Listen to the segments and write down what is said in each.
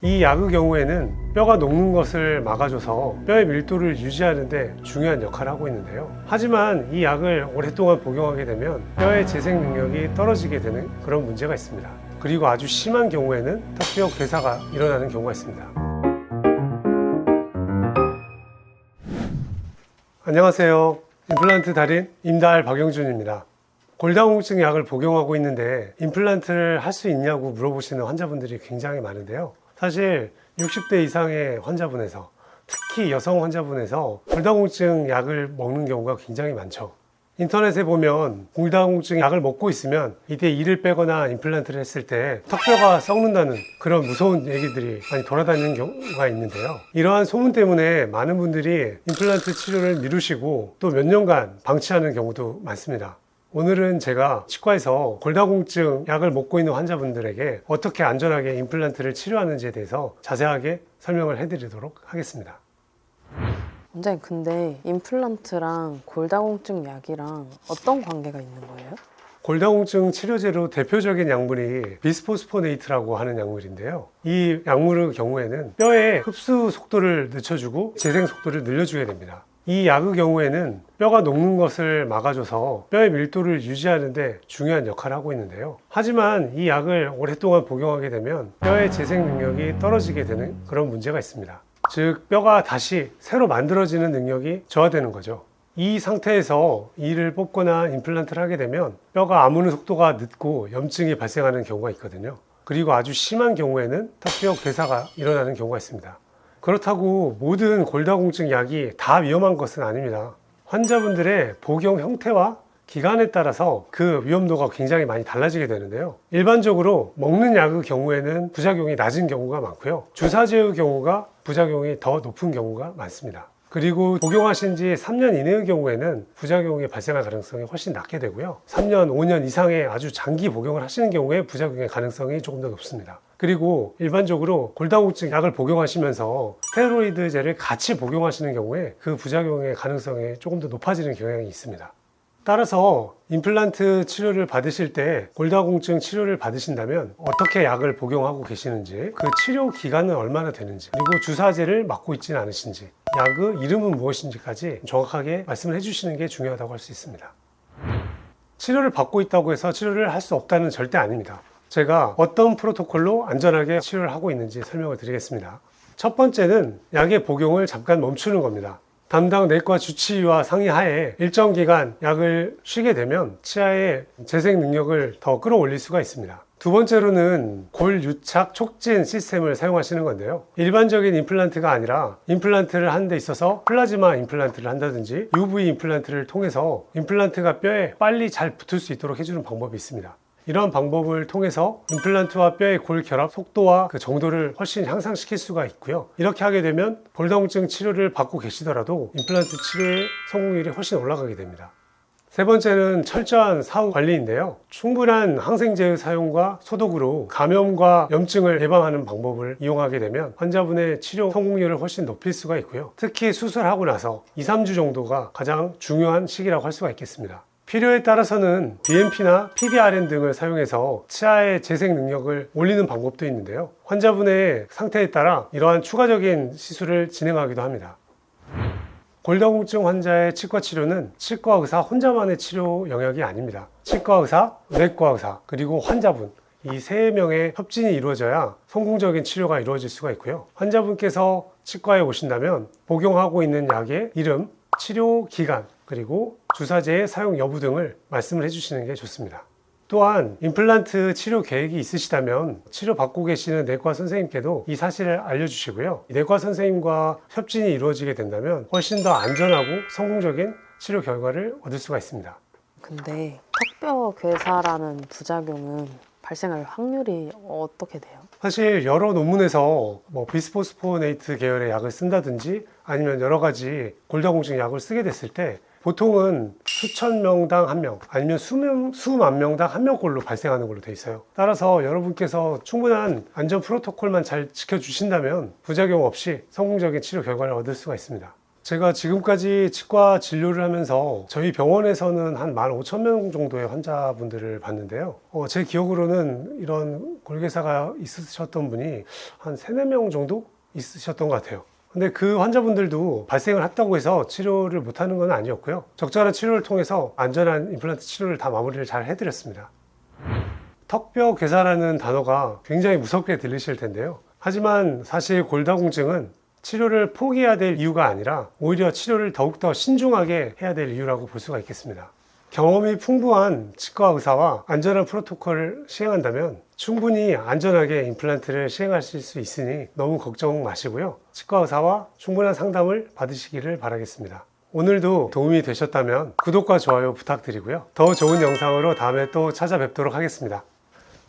이 약의 경우에는 뼈가 녹는 것을 막아줘서 뼈의 밀도를 유지하는 데 중요한 역할을 하고 있는데요. 하지만 이 약을 오랫동안 복용하게 되면 뼈의 재생 능력이 떨어지게 되는 그런 문제가 있습니다. 그리고 아주 심한 경우에는 턱뼈 괴사가 일어나는 경우가 있습니다. 안녕하세요. 임플란트 달인 임달 박영준입니다. 골다공증 약을 복용하고 있는데 임플란트를 할 수 있냐고 물어보시는 환자분들이 굉장히 많은데요. 사실 60대 이상의 환자분에서, 특히 여성 환자분에서 골다공증 약을 먹는 경우가 굉장히 많죠. 인터넷에 보면 골다공증 약을 먹고 있으면 이때 이를 빼거나 임플란트를 했을 때 턱뼈가 썩는다는 그런 무서운 얘기들이 많이 돌아다니는 경우가 있는데요. 이러한 소문 때문에 많은 분들이 임플란트 치료를 미루시고 또 몇 년간 방치하는 경우도 많습니다. 오늘은 제가 치과에서 골다공증 약을 먹고 있는 환자분들에게 어떻게 안전하게 임플란트를 치료하는지에 대해서 자세하게 설명을 해드리도록 하겠습니다. 원장님, 근데 임플란트랑 골다공증 약이랑 어떤 관계가 있는 거예요? 골다공증 치료제로 대표적인 약물이 비스포스포네이트라고 하는 약물인데요. 이 약물의 경우에는 뼈의 흡수 속도를 늦춰주고 재생 속도를 늘려주게 됩니다. 이 약의 경우에는 뼈가 녹는 것을 막아줘서 뼈의 밀도를 유지하는 데 중요한 역할을 하고 있는데요. 하지만 이 약을 오랫동안 복용하게 되면 뼈의 재생 능력이 떨어지게 되는 그런 문제가 있습니다. 즉, 뼈가 다시 새로 만들어지는 능력이 저하되는 거죠. 이 상태에서 이를 뽑거나 임플란트를 하게 되면 뼈가 아무는 속도가 늦고 염증이 발생하는 경우가 있거든요. 그리고 아주 심한 경우에는 턱뼈 괴사가 일어나는 경우가 있습니다. 그렇다고 모든 골다공증 약이 다 위험한 것은 아닙니다. 환자분들의 복용 형태와 기간에 따라서 그 위험도가 굉장히 많이 달라지게 되는데요. 일반적으로 먹는 약의 경우에는 부작용이 낮은 경우가 많고요. 주사제의 경우가 부작용이 더 높은 경우가 많습니다. 그리고 복용하신 지 3년 이내의 경우에는 부작용이 발생할 가능성이 훨씬 낮게 되고요. 3년, 5년 이상의 아주 장기 복용을 하시는 경우에 부작용의 가능성이 조금 더 높습니다. 그리고 일반적으로 골다공증 약을 복용하시면서 스테로이드제를 같이 복용하시는 경우에 그 부작용의 가능성이 조금 더 높아지는 경향이 있습니다. 따라서 임플란트 치료를 받으실 때 골다공증 치료를 받으신다면 어떻게 약을 복용하고 계시는지, 그 치료 기간은 얼마나 되는지, 그리고 주사제를 맞고 있지는 않으신지, 약의 이름은 무엇인지까지 정확하게 말씀을 해주시는 게 중요하다고 할 수 있습니다. 치료를 받고 있다고 해서 치료를 할 수 없다는 절대 아닙니다. 제가 어떤 프로토콜로 안전하게 치료를 하고 있는지 설명을 드리겠습니다. 첫 번째는 약의 복용을 잠깐 멈추는 겁니다. 담당 내과 주치의와 상의하에 일정 기간 약을 쉬게 되면 치아의 재생 능력을 더 끌어올릴 수가 있습니다. 두 번째로는 골 유착 촉진 시스템을 사용하시는 건데요. 일반적인 임플란트가 아니라 임플란트를 하는 데 있어서 플라즈마 임플란트를 한다든지 UV 임플란트를 통해서 임플란트가 뼈에 빨리 잘 붙을 수 있도록 해주는 방법이 있습니다. 이러한 방법을 통해서 임플란트와 뼈의 골 결합 속도와 그 정도를 훨씬 향상시킬 수가 있고요. 이렇게 하게 되면 골다공증 치료를 받고 계시더라도 임플란트 치료의 성공률이 훨씬 올라가게 됩니다. 세 번째는 철저한 사후 관리인데요. 충분한 항생제의 사용과 소독으로 감염과 염증을 예방하는 방법을 이용하게 되면 환자분의 치료 성공률을 훨씬 높일 수가 있고요. 특히 수술하고 나서 2, 3주 정도가 가장 중요한 시기라고 할 수가 있겠습니다. 필요에 따라서는 BMP나 PDRN 등을 사용해서 치아의 재생 능력을 올리는 방법도 있는데요. 환자분의 상태에 따라 이러한 추가적인 시술을 진행하기도 합니다. 골다공증 환자의 치과 치료는 치과 의사 혼자만의 치료 영역이 아닙니다. 치과 의사, 내과 의사, 그리고 환자분, 이 3명의 협진이 이루어져야 성공적인 치료가 이루어질 수가 있고요. 환자분께서 치과에 오신다면 복용하고 있는 약의 이름, 치료 기간, 그리고 주사제의 사용 여부 등을 말씀을 해주시는 게 좋습니다. 또한 임플란트 치료 계획이 있으시다면 치료받고 계시는 내과 선생님께도 이 사실을 알려주시고요. 내과 선생님과 협진이 이루어지게 된다면 훨씬 더 안전하고 성공적인 치료 결과를 얻을 수가 있습니다. 근데 턱뼈 괴사라는 부작용은 발생할 확률이 어떻게 돼요? 사실 여러 논문에서 비스포스포네이트 계열의 약을 쓴다든지 아니면 여러 가지 골다공증 약을 쓰게 됐을 때 보통은 수천 명당 한 명, 아니면 수만 명당 한 명꼴로 발생하는 걸로 돼 있어요. 따라서 여러분께서 충분한 안전 프로토콜만 잘 지켜주신다면 부작용 없이 성공적인 치료 결과를 얻을 수가 있습니다. 제가 지금까지 치과 진료를 하면서 저희 병원에서는 한 15,000명 정도의 환자분들을 봤는데요. 제 기억으로는 이런 골괴사가 있으셨던 분이 한 3, 4명 정도 있으셨던 것 같아요. 근데 그 환자분들도 발생을 했다고 해서 치료를 못하는 건 아니었고요. 적절한 치료를 통해서 안전한 임플란트 치료를 다 마무리를 잘 해드렸습니다. 턱뼈 괴사라는 단어가 굉장히 무섭게 들리실 텐데요. 하지만 사실 골다공증은 치료를 포기해야 될 이유가 아니라 오히려 치료를 더욱더 신중하게 해야 될 이유라고 볼 수가 있겠습니다. 경험이 풍부한 치과 의사와 안전한 프로토콜을 시행한다면 충분히 안전하게 임플란트를 시행하실 수 있으니 너무 걱정 마시고요. 치과 의사와 충분한 상담을 받으시기를 바라겠습니다. 오늘도 도움이 되셨다면 구독과 좋아요 부탁드리고요. 더 좋은 영상으로 다음에 또 찾아뵙도록 하겠습니다.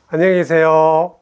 안녕히 계세요.